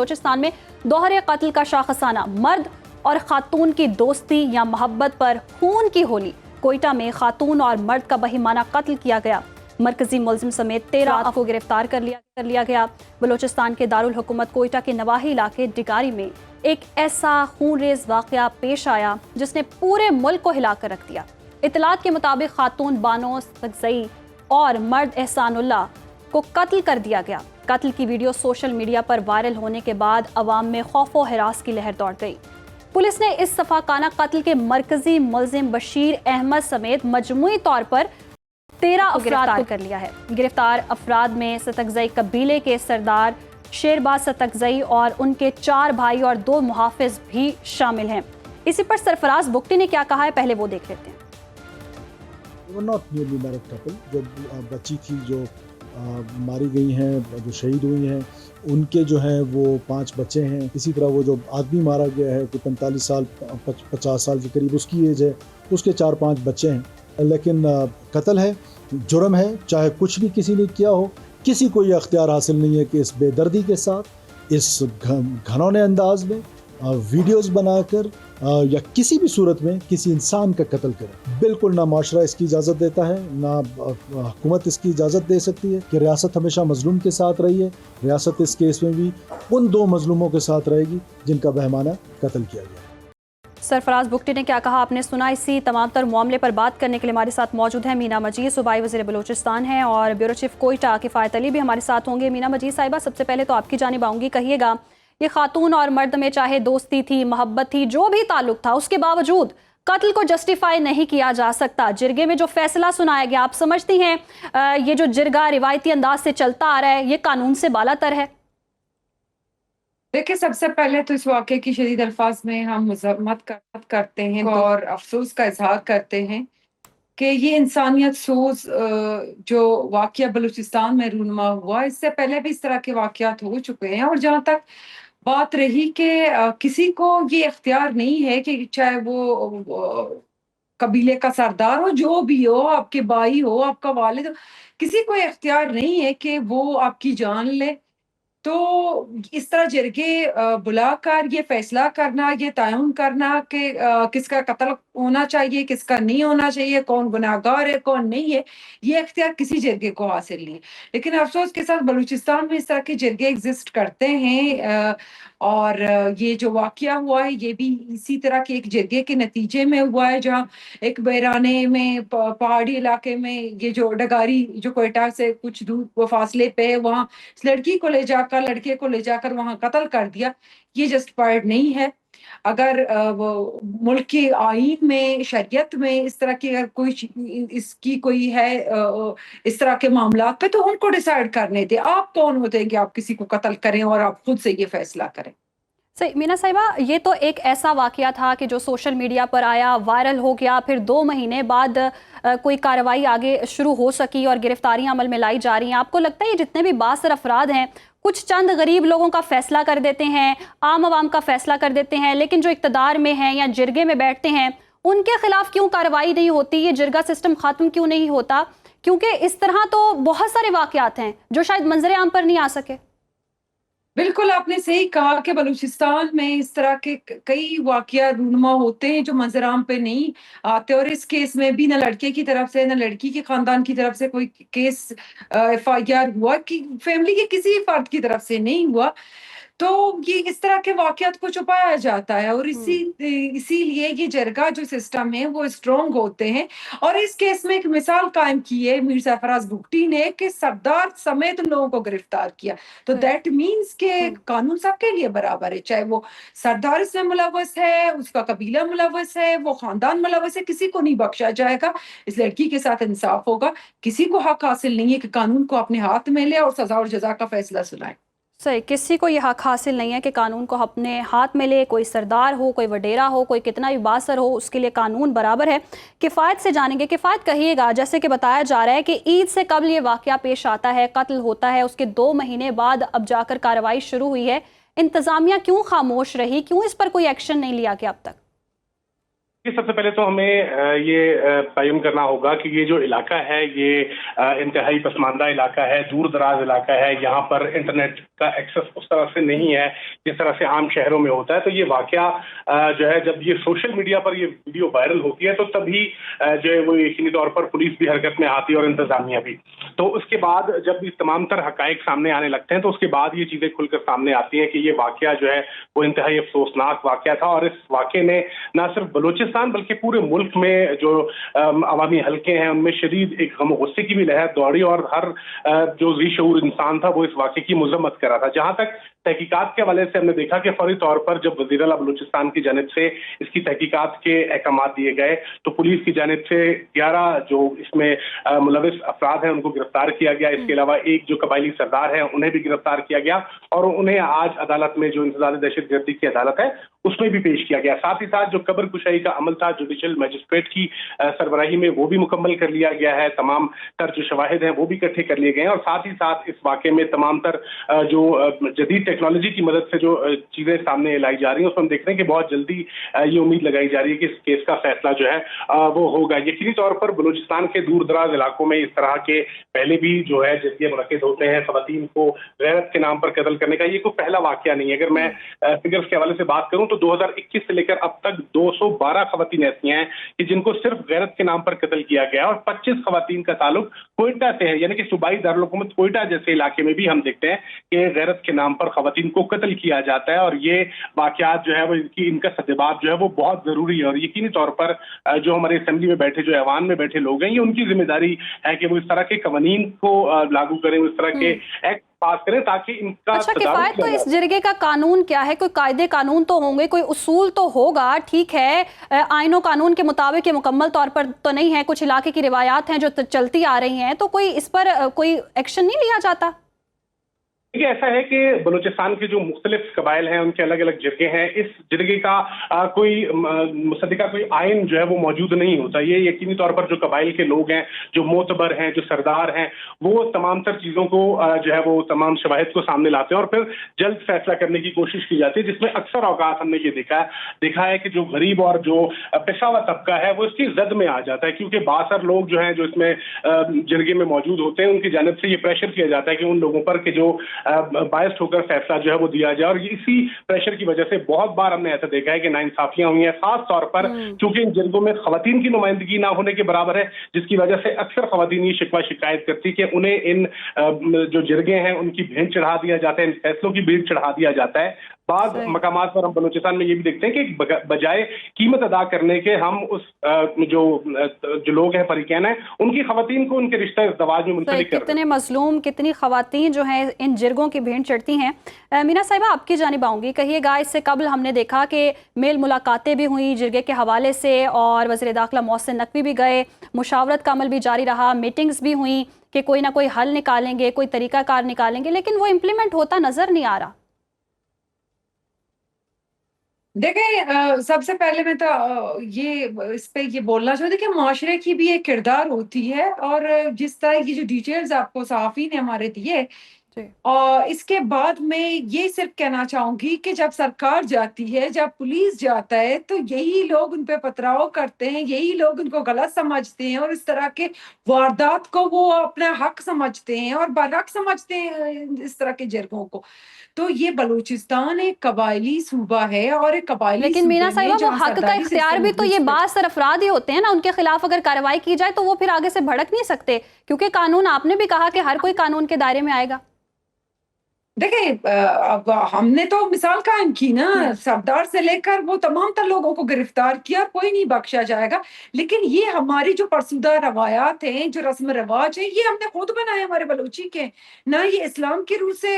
बलूचिस्तान में दोहरे कत्ल का शाखसाना, मर्द और खातून की दोस्ती या मोहब्बत पर खून की होली। कोयटा में खातून और मर्द का बहिमाना कत्ल किया गया। मरकजी मुलजिम समेत 13 को गिरफ्तार कर लिया गया। बलूचिस्तान के दारुल हुकूमत कोयटा के नवाही इलाके डिगारी में एक ऐसा खूनरेज वाक़या पेश आया जिसने पूरे मुल्क को हिलाकर रख दिया। इतलात के मुताबिक खातून बानो सतगई और मर्द एहसानुल्लाह को कत्ल कर दिया गया। कत्ल की वीडियो सोशल मीडिया पर वायरल होने के बाद अवाम में खौफ व हिरास की लहर दौड़ गई। पुलिस ने इस सफाकाना कत्ल के मरकजी मुलजिम बशीर अहमद समेत मजमूई तौर पर 13 अफराद को कर लिया है। गिरफ्तार अफराद में सतगई कबीले के सरदार शेरबाज सतगई और उनके 4 भाई और 2 मुहाफिज भी शामिल हैं। इसी पर सरफराज बुगटी ने क्या कहा है, पहले वो देख लेते हैं। नॉट न्यूली मैरिड कपल, जो बच्ची थी जो मारी गई हैं, जो शहीद हुई हैं, उनके जो हैं वो 5 बच्चे हैं। इसी तरह वो जो आदमी मारा गया है कोई 45 साल 50 साल के करीब उसकी एज है, उसके 4-5 बच्चे हैं। लेकिन कत्ल है, जुर्म है, चाहे कुछ भी किसी ने किया हो, किसी को ये अख्तियार हासिल नहीं है कि इस बेदर्दी के साथ, इस घनौने अंदाज में वीडियोस बनाकर या किसी भी सूरत में किसी इंसान का कत्ल करें। बिल्कुल ना माशरा इसकी इजाज़त देता है, ना हुकूमत इसकी इजाज़त दे सकती है कि रियासत हमेशा मजलूम के साथ रही है। रियासत इस केस में भी उन 2 मजलूमों के साथ रहेगी जिनका बहमाना कत्ल किया गया। सरफराज बुगटी ने क्या कहा आपने सुना। इसी तमाम तर मामले पर बात करने के लिए हमारे साथ मौजूद है मीना मजीद, सूबाई वज़ीर बलूचिस्तान हैं, और ब्यूरो चीफ कोयटा किफ़ायत अली भी हमारे साथ होंगे। मीना मजीद साहिबा, सबसे पहले तो आपकी जानिब आऊँगी, कहिएगा ये खातून और मर्द में चाहे दोस्ती थी, मोहब्बत थी, जो भी ताल्लुक था, उसके बावजूद कत्ल को जस्टिफाई नहीं किया जा सकता। जिरगे में जो फैसला सुनाया गया, आप समझती हैं ये जो जिरगा रिवायती अंदाज से चलता आ रहा है, ये कानून से बालातर है? देखिए, सबसे पहले तो इस वाक़े की शदीद अल्फाज में हम मज़म्मत करते हैं और अफसोस का इजहार करते हैं कि ये इंसानियत सोज जो वाक़या बलूचिस्तान में रूनुमा हुआ, इससे पहले भी इस तरह के वाक़यात हो चुके हैं। और जहाँ तक बात रही कि किसी को ये इख्तियार नहीं है कि चाहे वो कबीले का सरदार हो, जो भी हो, आपके भाई हो, आपका वालिद हो, किसी को इख्तियार नहीं है कि वो आपकी जान ले। तो इस तरह जरगे बुलाकर ये फैसला करना, ये तयन करना कि किसका कत्ल होना चाहिए, किसका नहीं होना चाहिए, कौन गुनाहगार है, कौन नहीं है, ये इख्तियार किसी जरगे को हासिल नहीं है। लेकिन अफसोस के साथ बलूचिस्तान में इस तरह के जरगे एग्जिस्ट करते हैं। और ये जो वाक़या हुआ है, ये भी इसी तरह के एक जरगे के नतीजे में हुआ है, जहाँ एक बैराने में पहाड़ी इलाके में ये जो डगारी जो कोयटा से कुछ दूर फासले पे है, वहाँ इस लड़की को ले जाकर, लड़के को ले जाकर वहां कत्ल कर दिया। ये जस्टिफाइड नहीं है। अगर वो मुल्क के आईन में, शरीयत में इस तरह की अगर कोई इसकी कोई है इस तरह के मामला पे, तो उनको डिसाइड करने दे। आप कौन होते हैं कि आप किसी को कत्ल करें और आप खुद से ये फैसला करें? सही मीना साहिबा, ये तो एक ऐसा वाकया था कि जो सोशल मीडिया पर आया, वायरल हो गया, फिर 2 महीने बाद कोई कार्रवाई आगे शुरू हो सकी और गिरफ्तारियां अमल में लाई जा रही हैं। आपको लगता है ये जितने भी बासर अफराद हैं, कुछ चंद गरीब लोगों का फैसला कर देते हैं, आम आवाम का फैसला कर देते हैं, लेकिन जो इक़्तिदार में हैं या जिरगे में बैठते हैं, उनके खिलाफ क्यों कार्रवाई नहीं होती? ये जिरगा सिस्टम ख़त्म क्यों नहीं होता? क्योंकि इस तरह तो बहुत सारे वाकयात हैं जो शायद मंजर आम पर नहीं आ सके। बिल्कुल, आपने सही कहा कि बलूचिस्तान में इस तरह के कई वाकया रूनुमा होते हैं जो मंजराम पे नहीं आते। और इस केस में भी न लड़के की तरफ से न लड़की के खानदान की तरफ से कोई केस FIR हुआ, कि फैमिली के किसी फर्द की तरफ से नहीं हुआ। तो ये इस तरह के वाकयात को छुपाया जाता है और इसीलिए ये जरगा जो सिस्टम है वो स्ट्रॉन्ग होते हैं। और इस केस में एक मिसाल कायम की है मीर सरफराज बुगटी ने कि सरदार समेत लोगों को गिरफ्तार किया। तो दैट मीन्स के कानून सबके लिए बराबर है, चाहे वो सरदार इसमें मुलव्वस है, उसका कबीला मुलव्वस है, वो खानदान मुलव्वस है, किसी को नहीं बख्शा जाएगा। इस लड़की के साथ इंसाफ होगा। किसी को हक हासिल नहीं है कि कानून को अपने हाथ में ले और सजा और जजा का फैसला सुनाए। सही, किसी को ये हक हासिल नहीं है कि कानून को अपने हाथ में ले। कोई सरदार हो, कोई वडेरा हो, कोई कितना भी बासर हो, उसके लिए कानून बराबर है। किफ़ायत से जानेंगे। किफ़ायत, कहिएगा, जैसे कि बताया जा रहा है कि ईद से कबल ये वाक़या पेश आता है, कत्ल होता है, उसके 2 महीने बाद अब जाकर कार्रवाई शुरू हुई है। इंतज़ामिया क्यों खामोश रही? क्यों इस पर कोई एक्शन नहीं लिया गया अब तक? یہ سب سے پہلے تو ہمیں یہ تعین کرنا ہوگا کہ یہ جو علاقہ ہے یہ انتہائی پسماندہ علاقہ ہے، دور دراز علاقہ ہے، یہاں پر انٹرنیٹ کا ایکسس اس طرح سے نہیں ہے جس طرح سے عام شہروں میں ہوتا ہے. تو یہ واقعہ جو ہے جب یہ سوشل میڈیا پر یہ ویڈیو وائرل ہوتی ہے تو تبھی جو ہے وہ یقینی طور پر پولیس بھی حرکت میں آتی ہے اور انتظامیہ بھی. تو اس کے بعد جب یہ تمام تر حقائق سامنے آنے لگتے ہیں تو اس کے بعد یہ چیزیں کھل کر سامنے آتی ہیں کہ یہ واقعہ جو ہے وہ انتہائی افسوسناک واقعہ تھا. اور اس واقعے نے نہ صرف بلوچستان بلکہ پورے ملک میں جو عوامی حلقے ہیں ان میں شدید ایک غم و غصے کی بھی لہر دوڑی، اور ہر جو ذی شعور انسان تھا وہ اس واقعے کی مذمت کر رہا تھا. جہاں تک تحقیقات کے حوالے سے ہم نے دیکھا کہ فوری طور پر جب وزیر اعلیٰ بلوچستان کی جانب سے اس کی تحقیقات کے احکامات دیے گئے تو پولیس کی جانب سے 11 جو اس میں ملوث افراد ہیں ان کو گرفتار کیا گیا. اس کے علاوہ ایک جو قبائلی سردار ہیں انہیں بھی گرفتار کیا گیا اور انہیں آج عدالت میں جو انسداد دہشت گردی کی عدالت ہے اس میں بھی پیش کیا گیا. ساتھ ہی ساتھ جو قبر کشائی کا عمل تھا جوڈیشل میجسٹریٹ کی سربراہی میں وہ بھی مکمل کر لیا گیا ہے. تمام تر جو شواہد ہیں وہ بھی اکٹھے کر لیے گئے ہیں اور ساتھ ہی ساتھ اس واقعے میں تمام تر جو جدید ٹیکنالوجی کی مدد سے جو چیزیں سامنے لائی جا رہی ہیں اس میں ہم دیکھ رہے ہیں کہ بہت جلدی یہ امید لگائی جا رہی ہے کہ اس کیس کا فیصلہ جو ہے وہ ہوگا. یقینی طور پر بلوچستان کے دور دراز علاقوں میں اس طرح کے پہلے بھی جو ہے جزیے منعقد ہوتے ہیں خواتین کو غیرت کے نام پر قتل کرنے کا. یہ کوئی پہلا واقعہ نہیں ہے. اگر میں فگرز کے حوالے سے بات کروں تو 2021 سے لے کر اب تک 212 خواتین ایسی ہیں کہ جن کو صرف غیرت کے نام پر قتل کیا گیا اور 25 خواتین کا تعلق کوئٹہ سے ہے. یعنی کہ صوبائی دارالحکومت کوئٹہ جیسے علاقے میں بھی ہم دیکھتے ہیں کہ غیرت کے نام پر خواتین کو قتل کیا جاتا ہے اور یہ واقعات جو ہے وہ ان کا سدباب جو ہے وہ بہت ضروری ہے. اور یقینی طور پر جو ہمارے اسمبلی میں بیٹھے جو ایوان میں بیٹھے لوگ ہیں یہ ان کی ذمہ داری ہے کہ وہ اس طرح کے قوانین کو لاگو کریں، اس طرح کے ایکٹ پاس کریں تاکہ ان کا اچھا کفایت تو اس جرگے کا قانون کیا ہے؟ کوئی قاعدے قانون تو ہوں گے، کوئی اصول تو ہوگا. ٹھیک ہے آئین و قانون کے مطابق یہ مکمل طور پر تو نہیں ہے، کچھ علاقے کی روایات ہیں جو چلتی آ رہی ہیں، تو کوئی اس پر کوئی ایکشن نہیں لیا جاتا؟ یہ ایسا ہے کہ بلوچستان کے جو مختلف قبائل ہیں ان کے الگ الگ جرگے ہیں. اس جرگے کا کوئی مصدقہ کوئی آئین جو ہے وہ موجود نہیں ہوتا. یہ یقینی طور پر جو قبائل کے لوگ ہیں، جو معتبر ہیں، جو سردار ہیں، وہ تمام تر چیزوں کو جو ہے وہ تمام شواہد کو سامنے لاتے ہیں اور پھر جلد فیصلہ کرنے کی کوشش کی جاتی ہے، جس میں اکثر اوقات ہم نے یہ دیکھا ہے کہ جو غریب اور جو پیشہ ور طبقہ ہے وہ اس کی زد میں آ جاتا ہے، کیونکہ باثر لوگ جو ہیں جو اس میں جرگے میں موجود ہوتے ہیں ان کی جانب سے یہ پریشر کیا جاتا ہے کہ ان لوگوں پر کہ جو باعث ہو کر فیصلہ جو ہے وہ دیا جائے. اور اسی پریشر کی وجہ سے بہت بار ہم نے ایسا دیکھا ہے کہ ناانصافیاں ہوئی ہیں، خاص طور پر چونکہ ان جرگوں میں خواتین کی نمائندگی نہ ہونے کے برابر ہے، جس کی وجہ سے اکثر خواتین یہ شکوہ شکایت کرتی کہ انہیں ان جو جرگے ہیں ان کی بھینٹ چڑھا دیا جاتا ہے، ان فیصلوں کی بھینٹ چڑھا دیا جاتا ہے. بعض مقامات پر ہم بلوچستان میں یہ بھی دیکھتے ہیں کہ بجائے قیمت ادا کرنے کے ہم اس جو لوگ ہیں فریقین ہیں ان کی خواتین کو ان کے رشتہ ازدواج میں منسلک کرتے ہیں. کتنے مظلوم، کتنی خواتین جو ہیں ان جرگوں کی بھینٹ چڑھتی ہیں. مینا صاحبہ آپ کی جانب آؤں گی. کہیے گا اس سے قبل ہم نے دیکھا کہ میل ملاقاتیں بھی ہوئیں جرگے کے حوالے سے اور وزیر داخلہ محسن نقوی بھی گئے، مشاورت کا عمل بھی جاری رہا، میٹنگز بھی ہوئیں کہ کوئی نہ کوئی حل نکالیں گے، کوئی طریقہ کار نکالیں گے، لیکن وہ امپلیمنٹ ہوتا نظر نہیں آ رہا. دیکھیں سب سے پہلے میں تو یہ اس پہ یہ بولنا چاہتی کہ معاشرے کی بھی ایک کردار ہوتی ہے اور جس طرح کی جو ڈیٹیلز آپ کو صحافی نے ہمارے دیے اور اس کے بعد میں یہ صرف کہنا چاہوں گی کہ جب سرکار جاتی ہے، جب پولیس جاتا ہے تو یہی لوگ ان پہ پتھراؤ کرتے ہیں، یہی لوگ ان کو غلط سمجھتے ہیں اور اس طرح کے واردات کو وہ اپنا حق سمجھتے ہیں اور برحق سمجھتے ہیں اس طرح کے جرگوں کو. تو یہ بلوچستان ایک قبائلی صوبہ ہے اور ایک قبائلی لیکن مینا صاحبہ وہ حق کا اختیار بھی تو یہ بعض طرف افراد ہی ہوتے ہیں نا، ان کے خلاف اگر کارروائی کی جائے تو وہ پھر آگے سے بھڑک نہیں سکتے، کیونکہ قانون آپ نے بھی کہا کہ ہر کوئی قانون کے دائرے میں آئے گا. دیکھیں ہم نے تو مثال قائم کی نا، سردار سے لے کر وہ تمام تر لوگوں کو گرفتار کیا، کوئی نہیں بخشا جائے گا. لیکن یہ ہماری جو فرسودہ روایات ہیں، جو رسم رواج ہیں، یہ ہم نے خود بنائے ہمارے بلوچی کے. نہ یہ اسلام کی روح سے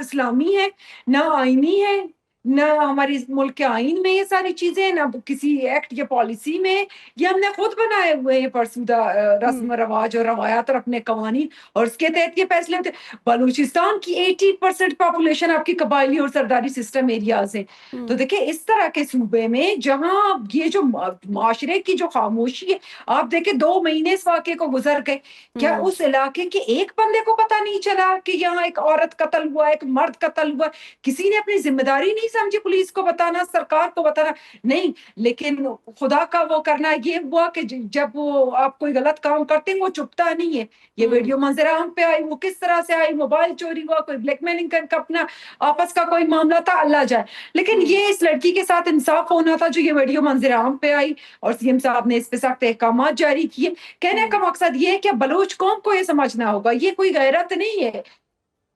اسلامی ہے، نہ آئینی ہے، نہ ہماری ملک کے آئین میں یہ ساری چیزیں، نہ کسی ایکٹ یا پالیسی میں. یہ ہم نے خود بنائے ہوئے ہیں فرسودہ رسم رواج اور روایات اور اپنے قوانین، اور اس کے تحت یہ فیصلے ہوتے. بلوچستان کی 80% پاپولیشن آپ کی قبائلی اور سرداری سسٹم ایریاز ہیں. تو دیکھیں اس طرح کے صوبے میں جہاں یہ جو معاشرے کی جو خاموشی ہے، آپ دیکھیں 2 مہینے اس واقعے کو گزر گئے، کیا اس علاقے کے ایک بندے کو پتہ نہیں چلا کہ یہاں ایک عورت قتل ہوا، ایک مرد قتل ہوا؟ کسی نے اپنی ذمہ داری نہیں समझी पुलिस को बताना, सरकार को बताना, नहीं, लेकिन खुदा का वो करना ये हुआ कि जब वो आप कोई गलत काम करते हैं वो चुपता नहीं है। ये वीडियो मंजर आम पे आई, वो किस तरह से आई, मोबाइल चोरी हुआ, कोई ब्लैकमेलिंग का अपना आपस का कोई मामला था, अल्लाह जाए। लेकिन ये इस लड़की के साथ इंसाफ होना था जो ये वीडियो मंजर आम पे आई और सीएम साहब ने इस पे सख्त अहकाम जारी किए। कहने का मकसद ये है कि बलूच कौम को ये समझना होगा, ये कोई गैरत नहीं है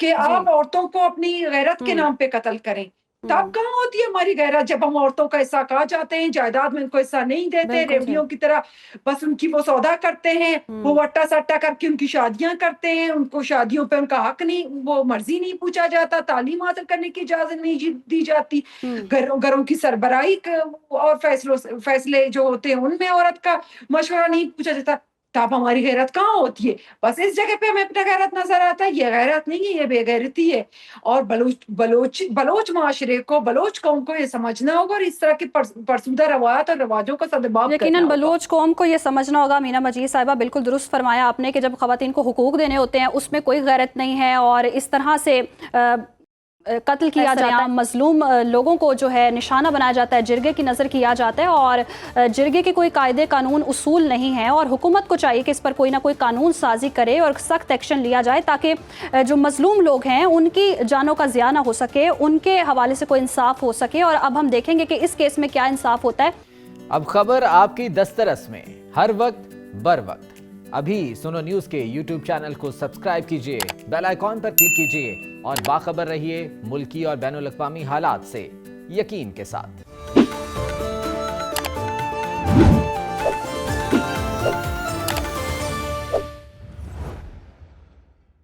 कि आप औरतों को अपनी गैरत के नाम पे कत्ल करें। तब कहाँ होती है हमारी गैरत जब हम औरतों का हिस्सा कहा जाते हैं, जायदाद में उनको हिस्सा नहीं देते, रेवड़ियों की तरह बस उनकी वो सौदा करते हैं, वो वट्टा सट्टा करके उनकी शादियां करते हैं, उनको शादियों पे उनका हक नहीं, वो मर्जी नहीं पूछा जाता, तालीम हासिल करने की इजाजत नहीं दी जाती, घरों की सरबराही और फैसले जो होते हैं उनमें औरत का मशवरा नहीं पूछा जाता। तब हमारी गैरत कहाँ होती है? बस इस जगह पे हमें अपना गैरत नजर आता है। ये गैरत नहीं है, ये बेगैरती है। और बलोच माशरे को, बलोच कौम को ये समझना होगा और इस तरह की फरसूदा रवायत और रवाजों का सदबाब यकीनन बलोच कौम को ये समझना होगा। मीना मजीद साहिबा, बिल्कुल दुरुस्त फरमाया आपने कि जब खवातीन को हुकूक देने होते हैं उसमें कोई गैरत नहीं है और इस तरह से कत्ल किया जाता है, मजलूम लोगों को जो है निशाना बनाया जाता है, जिरगे की नज़र किया जाता है और जिरगे के कोई कायदे कानून उसूल नहीं है और हुकूमत को चाहिए कि इस पर कोई ना कोई कानून साजी करे और सख्त एक्शन लिया जाए ताकि जो मजलूम लोग हैं उनकी जानों का ज़िया ना हो सके, उनके हवाले से कोई इंसाफ हो सके। और अब हम देखेंगे कि इस केस में क्या इंसाफ होता है। अब खबर आपकी दस्तरस में, हर वक्त बर वक्त। अभी सुनो न्यूज़ के YouTube चैनल को सब्सक्राइब कीजिए, बेल आइकॉन पर क्लिक कीजिए और बाखबर रहिए मुल्की और बैनुल अक़वामी हालात से यकीन के साथ।